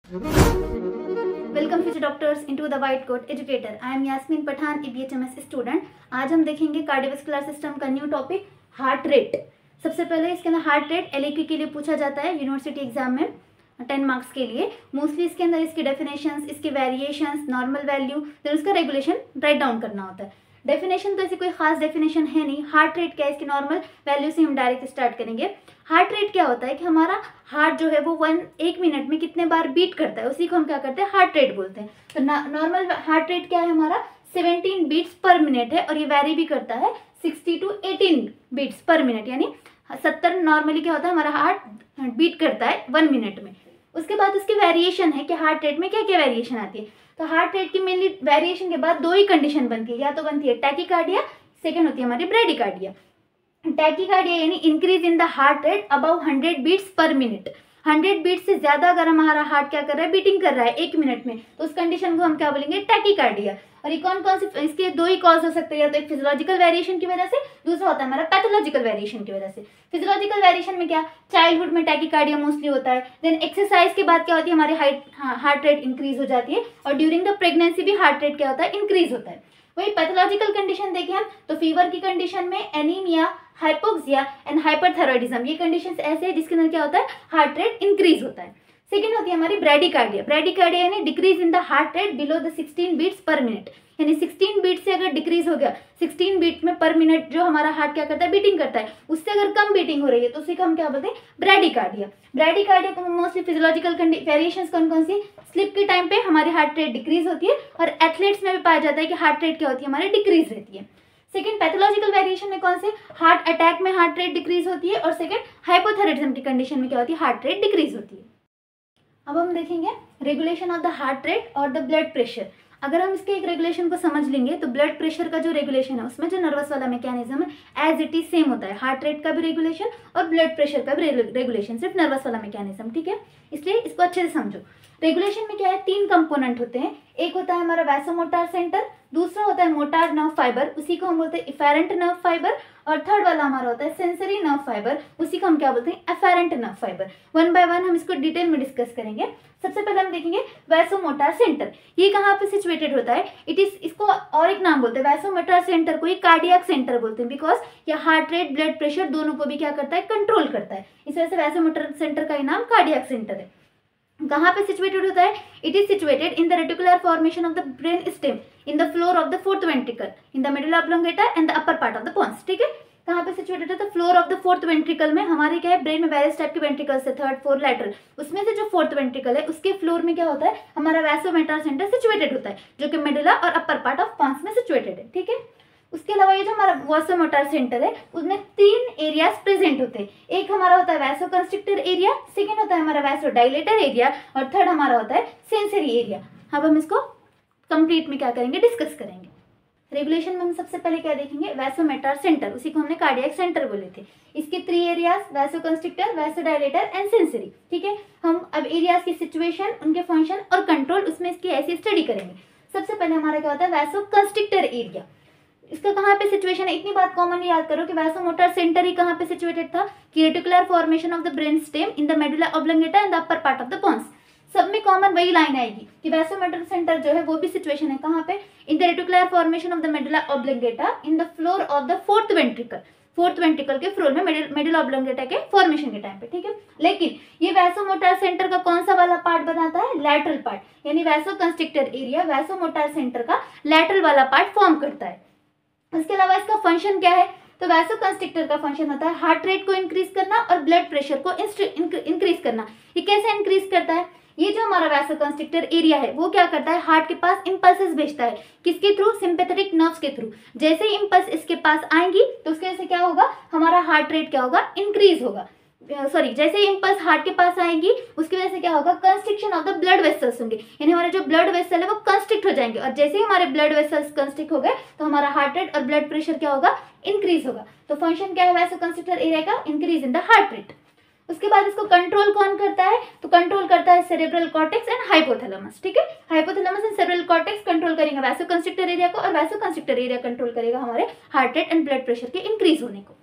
Welcome future doctors into the white coat educator. I am Yasmin Pathan, a BHMS student. आज हम देखेंगे cardiovascular system का new topic heart rate. सबसे पहले इसके अंदर हार्ट रेट LAQ के लिए पूछा जाता है यूनिवर्सिटी एग्जाम में 10 मार्क्स के लिए। मोस्टली इसके अंदर इसकी डेफिनेशंस, इसके वेरिएशंस, नॉर्मल वैल्यू, फिर उसका रेगुलेशन राइट डाउन करना होता है। डेफिनेशन तो ऐसी कोई खास डेफिनेशन है नहीं। हार्ट रेट क्या है, इसकी नॉर्मल वैल्यू से हम डायरेक्ट स्टार्ट करेंगे। हार्ट रेट क्या होता है कि हमारा हार्ट जो है वो एक मिनट में कितने बार बीट करता है, उसी को हम क्या करते हैं, हार्ट रेट बोलते हैं। तो नॉर्मल हार्ट रेट क्या है हमारा 17 बीट्स पर मिनट है, और ये वैरी भी करता है 60 to 18 बीट्स पर मिनट, यानी 70 नॉर्मली क्या होता है हमारा हार्ट बीट करता है 1 मिनट में। उसके बाद उसकी वेरिएशन है कि हार्ट रेट में क्या क्या वेरिएशन आती है। तो हार्ट रेट की मेनली वेरिएशन के बाद दो ही कंडीशन बनती है, या तो बनती है टैकीकार्डिया, सेकंड होती है हमारी ब्रेडिकार्डिया। टैकीकार्डिया यानी increase in the heart rate above 100 beats per minute. 100 beat से ज्यादा अगर हमारा हार्ट क्या कर रहा है, बीटिंग कर रहा है 1 मिनट में, तो उस कंडीशन को हम क्या बोलेंगे, टैकीकार्डिया। और ये कौन कौन से, इसके दो ही कॉज हो सकते हैं, या तो एक फिजियोलॉजिकल वेरिएशन की वजह से, दूसरा होता है हमारा पैथोलॉजिकल वेरिएशन की वजह से। फिजियोलॉजिकल वेरिएशन में क्या, चाइल्डहुड में टैकीकार्डिया मोस्टली होता है। देन एक्सरसाइज के बाद क्या होती है, हमारी हार्ट रेट इंक्रीज हो जाती है, और ड्यूरिंग द प्रेगनेंसी भी हार्ट रेट क्या होता है, इंक्रीज होता है। वही पैथोलॉजिकल कंडीशन देखें हम तो फीवर की कंडीशन में एनीमिया, हाइपोक्सिया एंड हाइपरथायरॉइडिज्म, ये कंडीशंस ऐसे हैं जिसके अंदर क्या होता है, हार्ट रेट इंक्रीज होता है। सेकंड होती है हमारी ब्रेडिकार्डिया। ब्रेडिकार्डिया यानी decrease in the heart rate below the 16 beats per minute, यानी 16 बीट से अगर डिक्रीज हो गया, 16 बीट में पर मिनट जो हमारा हार्ट क्या करता है, बीटिंग करता है, उससे अगर कम बीटिंग हो रही है तो उसे हम क्या बोलते हैं, ब्रेडिकार्डिया। ब्रेडिकार्डिया को मोस्टली फिजियोलॉजिकल वेरिएशंस कौन कौन सी, स्लिप के टाइम पे हमारी हार्ट रेट डिक्रीज होती है, और एथलीट्स में भी पाया जाता है कि हार्ट रेट क्या होती है, हमारी डिक्रीज रहती है। सेकंड पैथोलॉजिकल वेरिएशन में कौन से, हार्ट अटैक में हार्ट रेट डिक्रीज होती है, और सेकंड हाइपोथायराइडिज्म की कंडीशन में क्या होती है, हार्ट रेट डिक्रीज होती है। अब हम देखेंगे regulation of the heart rate और द ब्लड प्रेशर। अगर हम इसके एक रेगुलेशन को समझ लेंगे तो ब्लड प्रेशर का जो रेगुलेशन है उसमें जो नर्वस वाला मैकेनिज्म है एज इट इज सेम होता है, हार्ट रेट का भी रेगुलेशन और ब्लड प्रेशर का भी रेगुलेशन, सिर्फ नर्वस वाला मैकेनिज्म, ठीक है। इसलिए इसको अच्छे से समझो। रेगुलेशन में क्या है, 3 कंपोनेंट होते हैं। एक होता है हमारा वैसोमोटर सेंटर, दूसरा होता है मोटार नर्व फाइबर, उसी को हम बोलते हैं इफेरेंट नर्व फाइबर, और थर्ड वाला हमारा होता है सेंसरी नर्व फाइबर, उसी को हम क्या बोलते हैं, efferent nerve fibre. One by one हम इसको डिटेल में डिस्कस करेंगे। सबसे पहले हम देखेंगे वैसोमोटर सेंटर, ये कहाँ पे सिचुएटेड होता है, इसको और एक नाम बोलते हैं वैसोमोटर सेंटर को, ये कार्डियक सेंटर बोलते हैं, बिकॉज ये हार्ट रेट, ब्लड प्रेशर दोनों को भी क्या करता है, कंट्रोल करता है। इस वजह से वैसोमोटर सेंटर का नाम कार्डियक सेंटर है। कहाँ पे सिचुएटेड होता है, it is situated in the reticular formation of the brain stem in the floor of the fourth ventricle in the medulla oblongata and the upper part of the pons, ठीक है। कहाँ पे situated है, तो floor of the fourth ventricle में। हमारे क्या है, ब्रेन में वेरियस टाइप के वेंट्रिकल्स है, थर्ड, फोर्थ, लैटरल, उसमें से जो फोर्थ वेंट्रिकल है उसके फ्लोर में क्या होता है, हमारा वैसोमोटर सेंटर सिचुएटेड होता है, जो कि मेडुला और अपर पार्ट ऑफ पोन्स में सिचुएटेड है, ठीक है। उसके अलावा ये जो हमारा वैसोमोटर सेंटर है उसमें 3 एरियाज प्रेजेंट होते हैं। एक हमारा होता है वैसोकंस्ट्रिक्टर एरिया, सेकंड होता है हमारा वैसोडाइलेटर एरिया, और थर्ड हमारा होता है सेंसरी एरिया। अब हम इसको कंप्लीट में क्या करेंगे, डिस्कस करेंगे। रेगुलेशन में हम सबसे पहले क्या देखेंगे, वैसोमोटर सेंटर, उसी को हमने कार्डियक सेंटर बोले थे। इसके 3 एरियाज, वैसोकंस्ट्रिक्टर, वैसोडाइलेटर एंड सेंसरी, ठीक है। हम अब एरियाज की सिचुएशन, उनके फंक्शन और कंट्रोल, उसमें इसकी ऐसी स्टडी करेंगे। सबसे पहले हमारा क्या होता है, वैसोकंस्ट्रिक्टर एरिया। इसका कहाँ पे सिचुएशन है, इतनी बात कॉमन याद करो कि वैसोमोटर सेंटर ही कहाँ पे सिचुएटेड था, कि reticular formation of the brain stem in the medulla oblongata and the upper part of the pons. सब में कॉमन वही लाइन आएगी कि वैसोमोटर सेंटर जो है वो भी सिचुएशन है कहाँ पे, इन the reticular formation of the medulla oblongata in the floor of the fourth ventricle, fourth ventricle के फ्लोर में, मेडुला ऑब्लोंगेटा के फॉर्मेशन के टाइम पे, ठीक है। लेकिन ये वैसोमोटर सेंटर का कौन सा वाला पार्ट बनाता है, लैटरल पार्ट, यानी वैसोकंस्ट्रिक्टर एरिया वैसोमोटर सेंटर का लैटरल वाला पार्ट फॉर्म करता है। इसके अलावा इसका फंक्शन क्या है, तो वैसोकंस्ट्रिक्टर का फंक्शन होता है हार्ट रेट को इंक्रीज करना और ब्लड प्रेशर को इंक्रीज करना। ये कैसे इंक्रीज करता है, ये जो हमारा वैसोकंस्ट्रिक्टर एरिया है वो क्या करता है, हार्ट के पास इंपल्सेस भेजता है, किसके थ्रू, सिंपैथेटिक नर्व्स के थ्रू। जैसे ही इंपल्स इसके पास आएंगी तो उसके वजह से क्या होगा, हमारा हार्ट रेट क्या होगा, इंक्रीज होगा। जैसे ही इंपल्स हार्ट के पास आएंगी उसकी वजह से क्या होगा, constriction of the blood vessels होंगे, यानी हमारे जो ब्लड वेसल है वो कंस्ट्रिक्ट हो जाएंगे, और जैसे ही हमारे ब्लड वेसल्स कंस्ट्रिक्ट हो गए तो हमारा हार्ट रेट और ब्लड प्रेशर क्या होगा, इंक्रीज होगा। तो फंक्शन क्या है वैसोकंस्ट्रिक्टर एरिया का, increase in the heart rate. उसके बाद इसको कंट्रोल कौन करता है, तो कंट्रोल करता है सेरेब्रल कॉर्टेक्स एंड हाइपोथैलेमस, ठीक है। Hypothalamus and cerebral cortex control करेंगे वैसोकंस्ट्रिक्टर एरिया को, और वैसोकंस्ट्रिक्टर एरिया कंट्रोल करेगा हमारे heart rate and blood pressure के इंक्रीज होने को।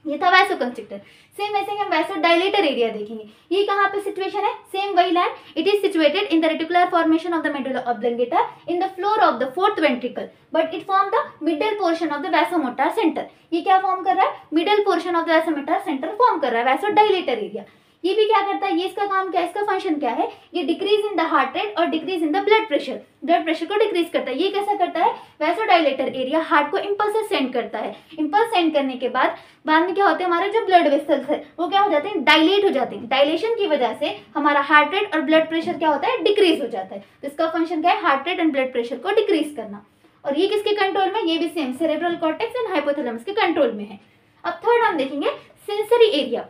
ये था वैसोकंस्ट्रिक्टर। सेम ऐसे ही हम वैसोडाइलेटर एरिया देखेंगे। ये कहाँ पे सिचुएशन है, सेम वही land, it is situated in the reticular formation of the medulla oblongata in the floor of the fourth ventricle, but it form the middle portion of the vasomotor centre. ये क्या form कर रहा है, middle portion of the vasomotor centre form कर रहा है vasodilator area. ये भी क्या करता है, ये इसका काम क्या है, इसका फंक्शन क्या है, ये decrease in the heart rate और decrease in the blood pressure, blood pressure को डिक्रीज करता है। ये कैसा करता है, वैसोडाइलेटर एरिया हार्ट को इंपल्स सेंड करता है। इंपल्स सेंड करने के बाद में क्या होते हैं, हमारे जो ब्लड वेसल्स है वो क्या हो जाते हैं, डायलेट हो जाते हैं। डायलेशन की वजह से हमारा हार्ट रेट और ब्लड प्रेशर क्या होता है, डिक्रीज हो जाता है। तो इसका फंक्शन क्या है, heart rate and blood pressure को डिक्रीज करना। और ये किसके कंट्रोल में, ये भी same cerebral cortex and hypothalamus के कंट्रोल में है। अब थर्ड हम देखेंगे सेंसरी एरिया।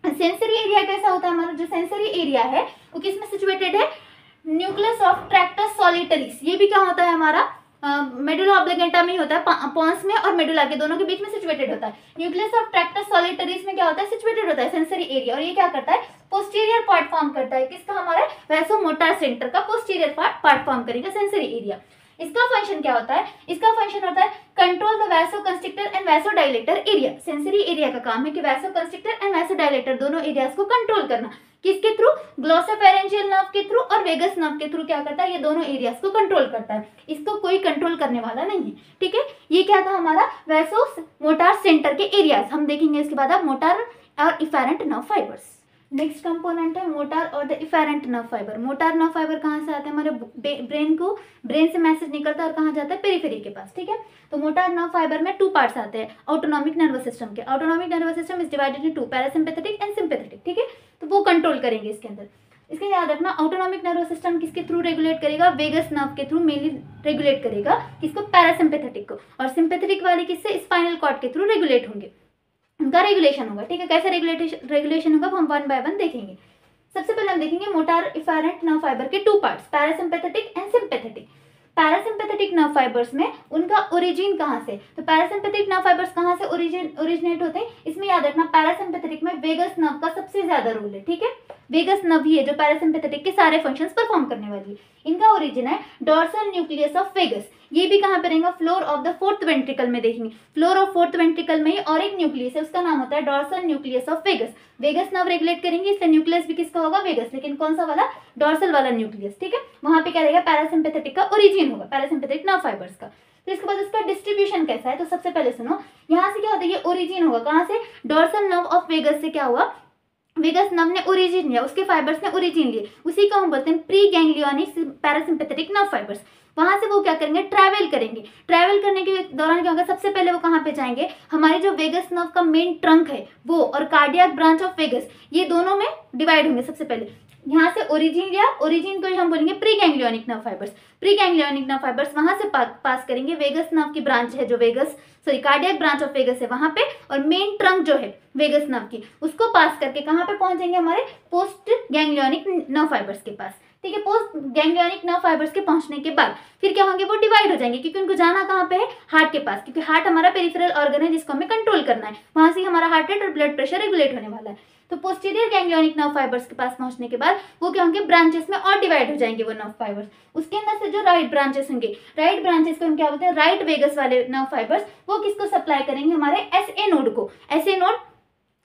सेंसरी एरिया कैसा होता है, हमारा जो सेंसरी एरिया है वो किसमें सिचुएटेड है, न्यूक्लियस ऑफ ट्रैक्टस सॉलिटरीज। ये भी क्या होता है, हमारा मेडुला ऑब्लोंगेटा में ही होता है, पॉन्स में और मेडुला के दोनों के बीच में सिचुएटेड होता है। न्यूक्लियस ऑफ ट्रैक्टस सॉलिटरीज में क्या होता है, सिचुएटेड होता है सेंसरी एरिया। और ये क्या करता है, पोस्टीरियर पार्ट फॉर्म करता है, किसका, हमारे वैसोमोटर सेंटर का पोस्टीरियर पार्ट फॉर्म करेगा सेंसरी एरिया। इसका फंक्शन क्या होता है, इसका फंक्शन होता है control the vasoconstrictor and vasodilator area. Sensory area का काम है कि वैसोकंस्ट्रिक्टर एंड वैसोडाइलेटर दोनों एरियाज को कंट्रोल करना। किसके थ्रू, ग्लोसोफेरेंजियल नर्व के थ्रू और वेगस नर्व के थ्रू क्या करता है, ये दोनों एरियाज को कंट्रोल करता है। इसको कोई कंट्रोल करने वाला नहीं है, ठीक है। ये क्या था, हमारा वैसोमोटर सेंटर के एरियाज। हम देखेंगे इसके बाद अब मोटर और efferent nerve fibres. Next component है मोटर और the efferent nerve fibre. Motor nerve fibre कहाँ से आते हैं, हमारे ब्रेन से मैसेज निकलता है और कहाँ जाता है, पेरिफेरी के पास, ठीक है। तो मोटर नर्व फाइबर में 2 पार्ट्स आते हैं ऑटोनॉमिक नर्वस सिस्टम के। Autonomic nervous system is divided in 2, parasympathetic and sympathetic, ठीक है। तो वो कंट्रोल करेंगे इसके अंदर। इसके याद रखना, ऑटोनॉमिक नर्वस सिस्टम किसके थ्रू रेगुलेट करेगा, वेगस नर्व के थ्रू मेनली रेगुलेट करेगा, किसको, पैरासिम्पैथेटिक को। और सिंपैथेटिक वाले किससे, स्पाइनल कॉर्ड के थ्रू रेगुलेट होंगे, उनका रेगुलेशन होगा, ठीक है। कैसे रेगुलेशन होगा हम 1 बाय 1 देखेंगे। सबसे पहले हम देखेंगे मोटर इफेरेंट नर्व फाइबर के 2 parts, parasympathetic and sympathetic. Parasympathetic nerve fibres में उनका ओरिजिन कहाँ से, तो पैरासिम्पैथेटिक नर्व फाइबर्स कहाँ से ओरिजिनेट होते हैं, इसमें याद रखना पैरासिम्पैथेटिक में वेगस नर्व का सबसे ज्यादा रोल है, ठीक है। वेगस नर्व ही है जो पैरासिम्पैथेटिक के सारे फंक्शंस परफॉर्म करने वाली है। इनका ओरिजिन है डोर्सल न्यूक्लियस ऑफ वेगस। ये भी कहाँ पे रहेगा, floor of the fourth ventricle में देखेंगे। फ्लोर ऑफ फोर्थ वेंट्रिकल में ही और एक न्यूक्लियस है, उसका नाम होता है dorsal nucleus of vagus. Vagus nerve regulate करेंगे, इसलिए न्यूक्लियस भी किसका होगा, वेगस, लेकिन कौन सा वाला, डोर्सल वाला न्यूक्लियस, ठीक है। वहां पे क्या रहेगा, पैरासिम्पैथेटिक का ओरिजिन होगा, पैरासिम्पैथेटिक नर्व फाइबर्स का। तो इसके बाद इसका डिस्ट्रीब्यूशन कैसा है, तो सबसे पहले सुनो, यहाँ से क्या होता है, ये ओरिजिन होगा कहाँ से, डोर्सल नर्व ऑफ वेगस से क्या हुआ, वेगस नर्व ने ओरिजिन लिया, उसके फाइबर्स ने ओरिजिन लिए, उसी को हम बोलते हैं pre ganglionic parasympathetic nerve fibres. वहां से वो क्या करेंगे, ट्रैवल करेंगे। ट्रैवल करने के दौरान क्या होगा, सबसे पहले वो कहाँ पे जाएंगे, हमारे जो वेगस नर्व का मेन ट्रंक है वो और कार्डियक ब्रांच ऑफ वेगस, ये दोनों में डिवाइड होंगे। सबसे पहले यहाँ से ओरिजिन लिया, ओरिजिन को हम बोलेंगे pre ganglionic nerve fibres. Pre ganglionic nerve fibres वहां से पास करेंगे, वेगस नर्व की ब्रांच है जो कार्डियक ब्रांच ऑफ वेगस है वहां पे, और मेन ट्रंक जो है वेगस नर्व की उसको पास करके कहाँ पे पहुंचेंगे, हमारे पोस्ट गैंग्लियोनिक नर्व फाइबर्स के पास, ठीक है। पोस्ट गैंग्लियोनिक नर्व फाइबर्स के पहुंचने के बाद फिर क्या होंगे, वो डिवाइड हो जाएंगे, क्योंकि उनको जाना कहाँ पे है, हार्ट के पास, क्योंकि हार्ट हमारा पेरिफेरल ऑर्गन है जिसको हमें कंट्रोल करना है, वहां से हमारा हार्ट रेट और ब्लड प्रेशर रेगुलेट होने वाला है। तो पोस्टीरियर गैंग्लियोनिक नर्व फाइबर्स के पास पहुंचने के बाद वो क्या होंगे, ब्रांचेस में और डिवाइड हो जाएंगे वो नर्व फाइबर्स। उसके अंदर से जो राइट ब्रांचेस होंगे, राइट ब्रांचेस को हम क्या बोलते हैं, राइट वेगस वाले नर्व फाइबर्स, वो किसको सप्लाई करेंगे, हमारे एसए नोड को। एसए नोड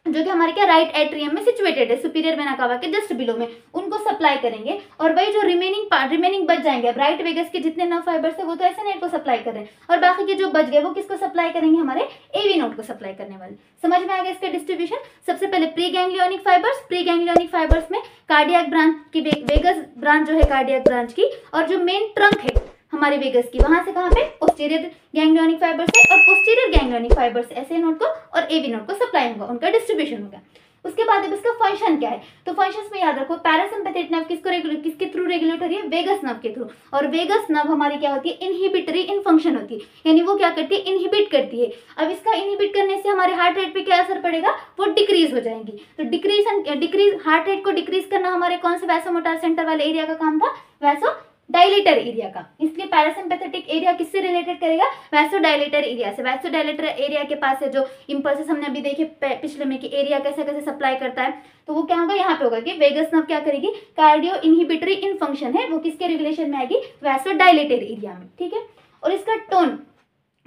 जो कि हमारे क्या राइट एट्रियम में सिचुएटेड है, सुपीरियर वेना कावा के जस्ट बिलो में, उनको सप्लाई करेंगे। और वही जो रिमेनिंग बच जाएंगे, अब राइट वेगस के जितने नर्व फाइबर्स है वो तो एसए नोड को सप्लाई कर रहे हैं, और बाकी के जो बच गए वो किसको सप्लाई करेंगे, हमारे एवी नोड को सप्लाई करने वाले। समझ में आ गया इसका डिस्ट्रीब्यूशन। सबसे पहले प्री गैंग्लियोनिक फाइबर्स में कार्डियक ब्रांच की, वेगस ब्रांच जो है कार्डियक ब्रांच की, और जो मेन ट्रंक है हमारे वेगस की, वहां से कहाँ पे, पोस्टीरियर गैंग्लियोनिक फाइबर से, और पोस्टीरियर गैंग्लियोनिक फाइबर से एसए नोड को और एवी नोड को सप्लाई होगा, उनका डिस्ट्रीब्यूशन होगा। उसके बाद अब इसका फंक्शन क्या है, तो फंक्शंस में याद रखो, पैरासिम्पैथेटिक नर्व किसके थ्रू रेगुलेट हो रही है, वेगस नर्व के थ्रू। और वेगस नर्व हमारी क्या होती है, इनहिबिटरी इन फंक्शन होती है, यानी वो क्या करती है, इनहिबिट करती है। अब इसका इनहिबिट करने से हमारे हार्ट रेट पे क्या असर पड़ेगा, वो डिक्रीज हो जाएंगी। तो डिक्रीज हार्ट रेट को डिक्रीज करना हमारे कौन से वैसोमोटर सेंटर वाले एरिया का काम था, वैसोडाइलेटर एरिया का। इसलिए पैरासिम्पैथेटिक एरिया किससे रिलेटेड करेगा, वैसोडाइलेटर एरिया से। वैसोडाइलेटर एरिया के पास है जो इंपल्सेस हमने अभी देखे पिछले में कि एरिया कैसे कैसे सप्लाई करता है, तो वो क्या होगा, यहाँ पे होगा कि वेगस नर्व क्या करेगी, कार्डियो इनहिबिटरी इन फंक्शन है, वो किसके रेगुलेशन में आएगी, वैसोडाइलेटर एरिया में, ठीक है। और इसका टोन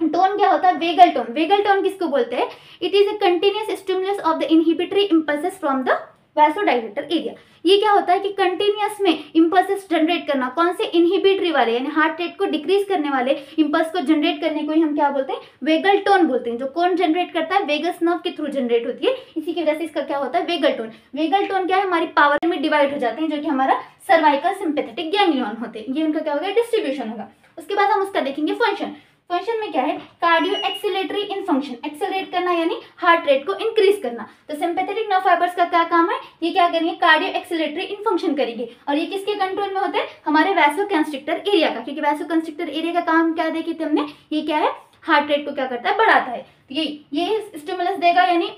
टोन क्या होता है? Vagal tone. वेगल टोन किसको बोलते हैं? It is a continuous stimulus of the inhibitory impulses from the vasodilator area. ये क्या होता है कि कंटिन्यूस में इंपल्सेस जनरेट करना, कौन से? इनहिबिटरी वाले यानी हार्ट रेट को डिक्रीज करने वाले इंपल्स को जनरेट करने को ही हम क्या बोलते हैं? वेगल टोन बोलते हैं। जो कौन जनरेट करता है? वेगस नर्व के थ्रू जनरेट होती है, इसी की वजह से इसका क्या होता है? Vagal tone. वेगल टोन क्या है? हमारी पावर में डिवाइड हो जाते हैं, जो कि हमारा सर्वाइकल सिंपैथेटिक गैंग्लियन होते हैं। ये उनका क्या होगा? डिस्ट्रीब्यूशन होगा। उसके बाद हम उसका देखेंगे फंक्शन। फंक्शन में क्या है? कार्डियो एक्सिलेटरी इन फंक्शन। एक्सेलरेट करना यानी हार्ट रेट को इंक्रीज करना। तो सिंपैथेटिक नर्व फाइबर्स का क्या काम है? ये क्या करेंगे? कार्डियो एक्सिलेटरी इन फंक्शन करेंगे। और ये किसके कंट्रोल में होते हैं? हमारे वैसोकंस्ट्रिक्टर एरिया का, क्योंकि वैसोकंस्ट्रिक्टर एरिया का काम क्या देखे थे हमने? ये क्या है? हार्ट रेट को क्या करता है? बढ़ाता है। ये स्टिमुलस देगा यानी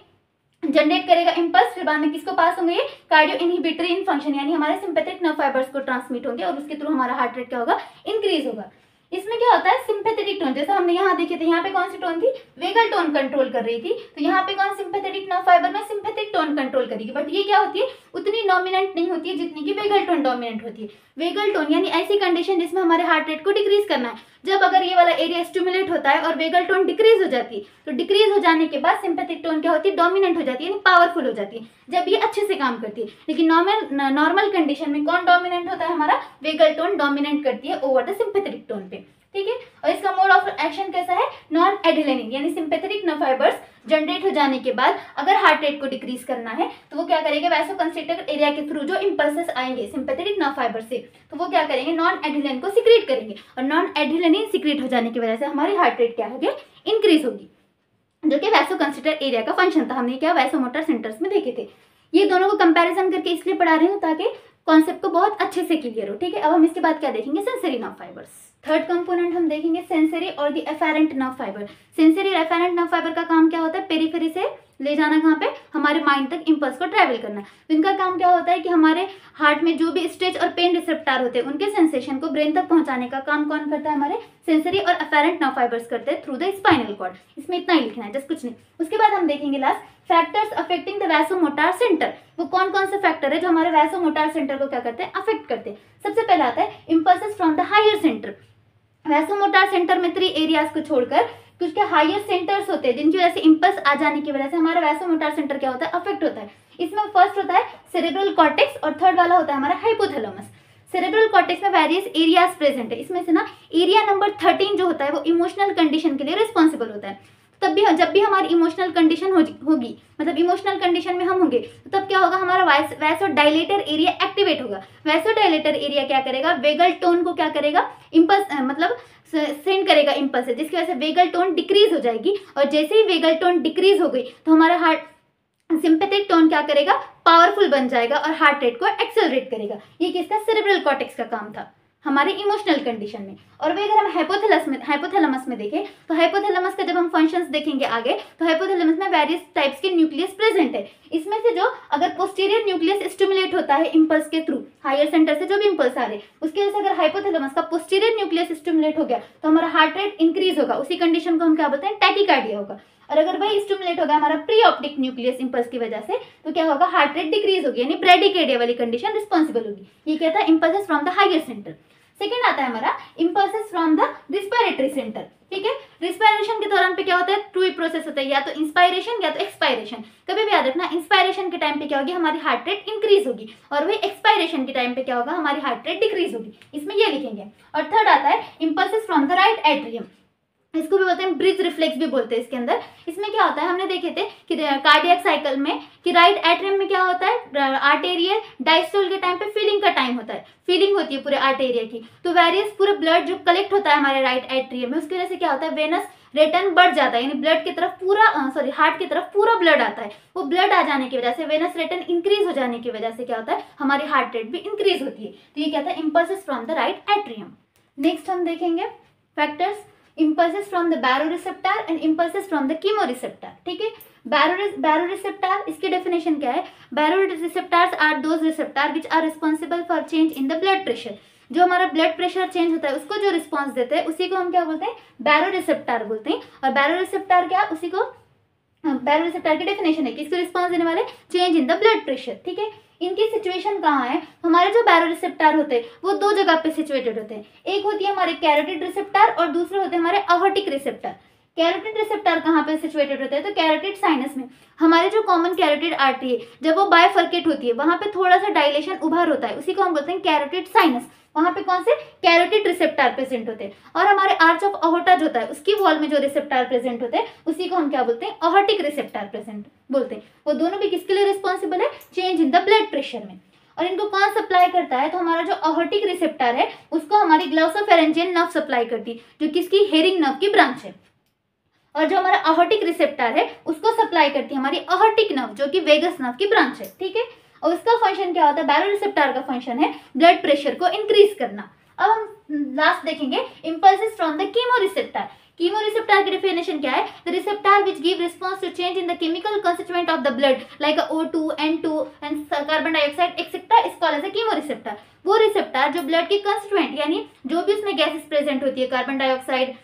जनरेट करेगा इंपल्स, फिर बाद में किसको पास होंगे? ये कार्डियो इनहिबिटरी इन फंक्शन यानी हमारे सिंपैथेटिक नर्व फाइबर्स को ट्रांसमिट होंगे और उसके थ्रू हमारा हार्ट रेट क्या होगा? इंक्रीज होगा। इसमें क्या होता है? सिंपैथेटिक टोन, जैसा हमने यहाँ देखे थे, यहाँ पे कौन सी टोन थी? वेगल टोन कंट्रोल कर रही थी। तो यहाँ पे कौन सिंपैथेटिक नर्व फाइबर में सिंपैथेटिक टोन कंट्रोल करेगी, बट ये क्या होती है? उतनी डोमिनेंट नहीं होती है जितनी की वेगल टोन डोमिनेंट होती है। वेगल टोन यानी ऐसी कंडीशन जिसमें हमारे हार्ट रेट को डिक्रीज करना है। जब अगर ये वाला एरिया स्टिमुलेट होता है और वेगल टोन डिक्रीज हो जाती है, तो डिक्रीज हो जाने के बाद सिंपैथेटिक टोन क्या होती है? डोमिनेंट हो जाती है, यानी पावरफुल हो जाती है, जब ये अच्छे से काम करती है। लेकिन नॉर्मल कंडीशन में कौन डोमिनेंट होता है? हमारा वेगल टोन डोमिनेंट करती है ओवर द सिंपैथेटिक टोन पे। ठीक है। और इसका मोड ऑफ एक्शन कैसा है? नॉन एड्रेनालिन यानी सिंपैथेटिक नर्व फाइबर्स जनरेट हो जाने के बाद अगर हार्ट रेट को डिक्रीज करना है तो वो क्या करेंगे? वैसोकंस्ट्रिक्टर एरिया के थ्रू जो इंपल्सेस आएंगे सिंपैथेटिक नर्व फाइबर से, तो वो क्या करेंगे? नॉन एड्रेनालिन को सिक्रीट करेंगे। और नॉन एड्रेनालिन सिक्रीट हो जाने की वजह से हमारी हार्ट रेट क्या होगी? इंक्रीज होगी, जो कि वैसोकंस्ट्रिक्टर एरिया का फंक्शन था। हमने क्या वैसोमोटर सेंटर्स में देखे थे। ये दोनों को कंपैरिजन करके इसलिए पढ़ा रही हूँ ताकि कॉन्सेप्ट को बहुत अच्छे से क्लियर हो। ठीक है। अब हम इसके बाद क्या देखेंगे? Sensory nerve fibres. Third component हम देखेंगे सेंसरी और the efferent nerve fibre. Sensory और एफेरेंट नर्व फाइबर का काम क्या होता है? पेरिफेरी से ले जाना, कहाँ पे? हमारे माइंड तक इंपल्स को ट्रैवल करना। तो इनका काम क्या होता है कि हमारे हार्ट में जो भी स्ट्रेच और पेन रिसेप्टर होते हैं उनके सेंसेशन को ब्रेन तक पहुंचाने का काम कौन करता है? हमारे सेंसरी और एफेरेंट नर्व फाइबर्स करते हैं थ्रू द स्पाइनल कॉर्ड। इसमें इतना ही लिखना है, जस्ट कुछ नहीं। उसके बाद हम देखेंगे last factors affecting the vasomotor centre. वो कौन कौन से फैक्टर है जो हमारे वैसोमोटर सेंटर को क्या करते हैं? अफेक्ट करते हैं। सबसे पहला आता है impulses from the higher centre. Vasomotor centre में 3 एरियाज को छोड़कर कुछ के हायर सेंटर्स होते हैं जिनकी वजह से इंपल्स आ जाने की वजह से हमारा वैसोमोटर सेंटर क्या होता है? अफेक्ट होता है। इसमें फर्स्ट होता है सेरेब्रल कॉर्टेक्स और थर्ड वाला होता है हमारा हाइपोथैलेमस। सेरेब्रल कॉर्टेक्स में वेरियस एरियाज प्रेजेंट है। इसमें से ना एरिया नंबर 13 जो होता है वो इमोशनल कंडीशन के लिए रिस्पॉन्सिबल होता है। तब भी जब भी हमारी इमोशनल कंडीशन होगी, मतलब इमोशनल कंडीशन में हम होंगे, तो तब क्या होगा? हमारा वैसोडाइलेटर एरिया एक्टिवेट होगा। वैसोडाइलेटर एरिया क्या करेगा? वेगल टोन को क्या करेगा? इंपल्स मतलब सेंड करेगा इंपल्स, जिसकी वजह से वेगल टोन डिक्रीज हो जाएगी। और जैसे ही वेगल टोन डिक्रीज हो गई तो हमारा हार्ट सिंपैथेटिक टोन क्या करेगा? पावरफुल बन जाएगा और हार्ट रेट को एक्सेलरेट करेगा। ये किसका? सेरेब्रल कॉर्टेक्स का काम था हमारे इमोशनल कंडीशन में। और वही अगर हम हाइपोथैलेमस में देखें तो हाइपोथैलेमस का जब हम फंक्शंस देखेंगे आगे, तो हाइपोथैलेमस में वेरियस टाइप्स के न्यूक्लियस प्रेजेंट है। इसमें से जो अगर पोस्टीरियर न्यूक्लियस स्टिमुलेट होता है इंपल्स के थ्रू, हायर सेंटर से जो भी इंपल्स आ रहे हैं उसके वजह से अगर हाइपोथैलेमस का पोस्टीरियर न्यूक्लियस स्टिमुलेट हो गया तो हमारा हार्ट रेट इंक्रीज होगा। उसी कंडीशन को हम क्या बोलते हैं? टैकीकार्डिया होगा। और अगर वही स्टिमुलेट होगा हमारा प्री ऑप्टिक न्यूक्लियस इंपल्स की वजह से, तो क्या होगा? हार्ट रेट डिक्रीज होगी, यानी ब्रेडिकार्डिया वाली कंडीशन रिस्पॉन्सिबल होगी। ये क्या था? Impulses from the higher centre. Second आता है हमारा impulses from the respiratory centre. ठीक है। रिस्पिरेशन के दौरान पे क्या होता है? 2 प्रोसेस होता है, या तो इंस्पायरेशन या तो एक्सपायरेशन। कभी भी याद रखना, इंस्पायरेशन के टाइम पे क्या होगी? हमारी हार्ट रेट इंक्रीज होगी, और वही एक्सपायरेशन के टाइम पे क्या होगा? हमारी हार्ट रेट डिक्रीज होगी। इसमें ये लिखेंगे। और थर्ड आता है impulses from the right atrium. इसको भी बोलते हैं ब्रिज रिफ्लेक्स भी बोलते हैं। इसके अंदर इसमें क्या होता है? हमने देखे थे कि कार्डियक साइकिल में कि राइट एट्रियम में क्या होता है? आर्टेरियल डायस्टोल के टाइम पे फीलिंग का टाइम होता है, फीलिंग होती है पूरे आर्टेरिया की। तो वेरियस पूरे ब्लड जो कलेक्ट होता है हमारे राइट एट्रियम में, उसकी वजह से क्या होता है? वेनस रिटर्न बढ़ जाता है, यानी ब्लड की तरफ पूरा हार्ट की तरफ पूरा ब्लड आता है। वो ब्लड आ जाने की वजह से, वेनस रिटर्न इंक्रीज हो जाने की वजह से क्या होता है? हमारी हार्ट रेट भी इंक्रीज होती है। तो ये क्या था? Impulses from the right atrium. Next हम देखेंगे factors impulses from the baroreceptor and impulses from the chemoreceptor। ठीक है। baroreceptor इसकी डेफिनेशन क्या है? baroreceptors are those receptors which are responsible for change in the blood pressure। जो हमारा blood pressure change होता है उसको जो रिस्पॉन्स देते हैं उसी को हम क्या बोलते हैं? बैरोरिसेप्टर बोलते हैं। और बैरोरिसेप्टर क्या? उसी को बैरोरिसेप्टर की डेफिनेशन है कि इसको रिस्पॉन्स देने वाले change in the blood pressure. ठीक है। इनकी सिचुएशन कहाँ है? हमारे जो बैरोरिसेप्टर होते हैं वो 2 जगह पे सिचुएटेड होते हैं। एक होती है हमारे कैरोटिड रिसेप्टर और दूसरे होते हैं हमारे अहोटिक रिसेप्टर। कैरोटिड रिसेप्टर कहाँ पे सिचुएटेड होते हैं, तो कैरोटिड साइनस में। हमारे जो कॉमन कैरोटिड आर्टरी है जब वो बायफर्केट होती है वहां पे थोड़ा सा डायलेशन उभार होता है, उसी को हम बोलते हैं कैरोटिड साइनस। वहां पे कौन से कैरोटिड रिसेप्टर प्रेजेंट होते हैं। और हमारे आर्च ऑफ अहोर्टा जो होता है उसकी वॉल में जो रिसेप्टर प्रेजेंट होते हैं उसी को हम क्या बोलते हैं, अहोर्टिक रिसेप्टर प्रेजेंट बोलते हैं। वो दोनों भी किसके लिए रिस्पॉन्सिबल है, change in the blood pressure में। और इनको कौन सप्लाई करता है, तो हमारा जो अहोर्टिक रिसेप्टर है उसको हमारी ग्लोसोफेरेंजियल नर्व सप्लाई करती है, जो किसकी, हेरिंग नर्व की ब्रांच है। और जो हमारा अहोर्टिक रिसेप्टर है उसको सप्लाई करती है हमारी अहोर्टिक नर्व, जो कि वेगस नर्व की ब्रांच है, ठीक है। और उसका फंक्शन क्या होता है, बैरोरिसेप्टर का फंक्शन है ब्लड प्रेशर को इंक्रीज करना। अब हम लास्ट देखेंगे impulses from the chemoreceptor. Chemoreceptor की डेफिनेशन क्या है, the receptor which give response to change in the chemical constituent of the blood like O2, N2 and carbon dioxide etcetera is called as a chemoreceptor. वो receptor जो blood की constituent यानी जो भी उसमें गैसेस प्रेजेंट होती है, carbon dioxide,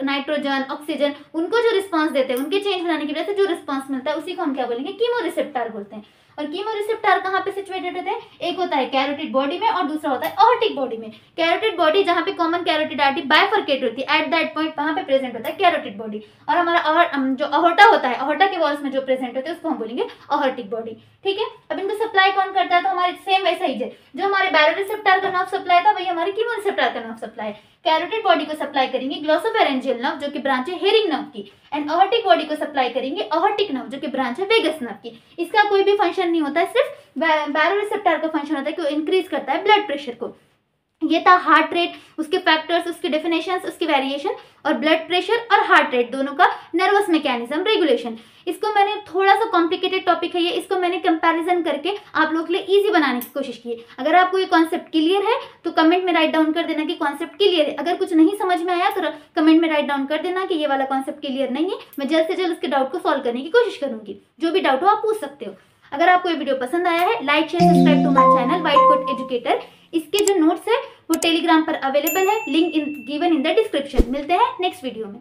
nitrogen, oxygen, उनको जो रिस्पांस देते हैं, उनके चेंज बनाने की वजह से जो रिस्पांस मिलता है उसी को हम क्या बोलेंगे, कीमोरिसेप्टर बोलते हैं। और कीमोरिसेप्टर कहाँ पे सिचुएटेड होते हैं, एक होता है कैरोटिड बॉडी में और दूसरा होता है अहोर्टिक बॉडी में। कैरोटिड बॉडी जहाँ पे कॉमन कैरोटिड आर्टरी बायफर्केट होती है एट दैट पॉइंट वहाँ पे प्रेजेंट होता है कैरोटिड बॉडी। और हमारा जो अहोर्टा होता है, अहोर्टा के वॉल्स में जो प्रेजेंट होते हैं उसको हम बोलेंगे अहोर्टिक बॉडी, ठीक है। अब इनको सप्लाई कौन करता है, तो हमारे सेम वैसा ही है जो हमारे बैरोरिसेप्टर का नर्व सप्लाई था वही हमारे कीमोरिसेप्टर का नर्व सप्लाई है। कैरोटिड बॉडी को सप्लाई करेंगे ग्लोसोफेरेंजियल नर्व जो कि ब्रांच है हेरिंग नर्व की, एंड अहोर्टिक बॉडी को सप्लाई करेंगे अहोर्टिक नर्व जो कि ब्रांच है वेगस नर्व की। इसका कोई भी फंक्शन नहीं होता है, सिर्फ बैरोरिसेप्टर का फंक्शन होता है कि वो इंक्रीज करता है ब्लड प्रेशर को। ये था हार्ट रेट, उसके फैक्टर्स, उसके डेफिनेशंस, उसकी वेरिएशन, और ब्लड प्रेशर और हार्ट रेट दोनों का नर्वस मैकेनिज्म रेगुलेशन। इसको मैंने थोड़ा सा कॉम्प्लिकेटेड टॉपिक है ये, इसको मैंने कंपैरिजन करके आप लोगों के लिए इजी बनाने की कोशिश की है। अगर आपको ये कॉन्सेप्ट क्लियर है तो कमेंट में राइट डाउन कर देना कि कॉन्सेप्ट क्लियर है। अगर कुछ नहीं समझ में आया तो कमेंट में राइट डाउन कर देना कि ये वाला कॉन्सेप्ट क्लियर नहीं है। मैं जल्द से जल्द उसके डाउट को सॉल्व करने की कोशिश करूंगी। जो भी डाउट हो आप पूछ सकते हो। अगर आपको ये वीडियो पसंद आया है, like share subscribe to my channel white coat educator. इसके जो नोट्स है वो टेलीग्राम पर अवेलेबल है, link given in the description. मिलते हैं नेक्स्ट वीडियो में।